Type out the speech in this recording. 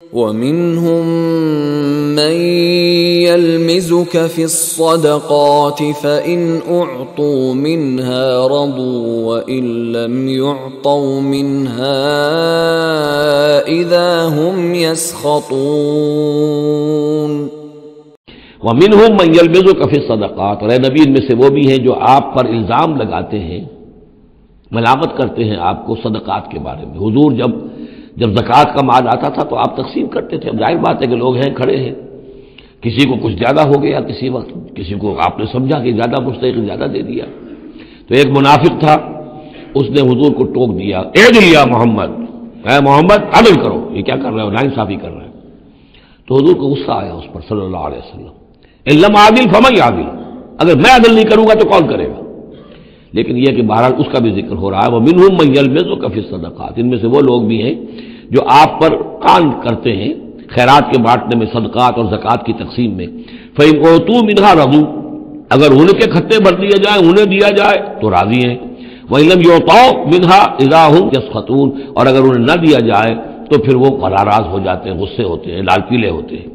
وَمِنْهُمْ مَنْ يَلْمِزُكَ فِي الصَّدَقَاتِ فَإِنْ أُعْطُوا مِنْهَا رَضُوا وَإِنْ لَمْ يُعْطَوْا مِنْهَا إِذَا هُمْ يَسْخَطُونَ وَمِنْهُمْ مَنْ يَلْمِزُكَ فِي الصَّدَقَاتِ، اور اے نبی ان میں سے وہ بھی ہیں جو آپ پر الزام لگاتے ہیں، ملامت کرتے ہیں آپ کو صدقات کے بارے میں۔ حضور جب زکوٰۃ کا مال آتا تھا تو آپ تقسیم کرتے تھے۔ اب ظاہر بات ہے کہ لوگ ہیں کھڑے ہیں، کسی کو کچھ زیادہ ہو گیا، کسی وقت کسی کو آپ نے سمجھا کہ زیادہ مستحق زیادہ دے دیا۔ تو ایک منافق تھا، اس نے حضور کو ٹوک دیا، اعدل یا محمد، اے محمد عدل کرو، یہ کیا کر رہے ہو، ناانصافی کر رہے ہیں۔ تو حضور کو غصہ آیا اس پر صلی اللہ علیہ وسلم، ان لم اعدل فمن یعدل، اگر میں عدل نہیں کروں گا تو کون کرے گا؟ لیکن یہ کہ بہرحال اس کا بھی ذکر ہو رہا ہے، وَمِنْهُمْ مَنْ يَلْمِزُكَ فِي الصَّدَقَاتِ، ان میں سے وہ لوگ بھی ہیں جو آپ پر کان کرتے ہیں خیرات کے بانٹنے میں، صدقات اور زکوٰۃ کی تقسیم میں۔ فَإِنْ أُوتُوا مِنْهَا رَضُوا، اگر ان کے کھتے بھر دیے جائیں، انہیں دیا جائے تو راضی ہیں۔ وَإِنْ لَمْ يُعْطَوْا مِنْهَا إِذَا هُمْ يَسْخَطُونَ، اور اگر انہیں نہ دیا جائے تو پھر وہ ناراض ہو جاتے ہیں، غصے ہوتے ہیں، لال پیلے ہوتے ہیں۔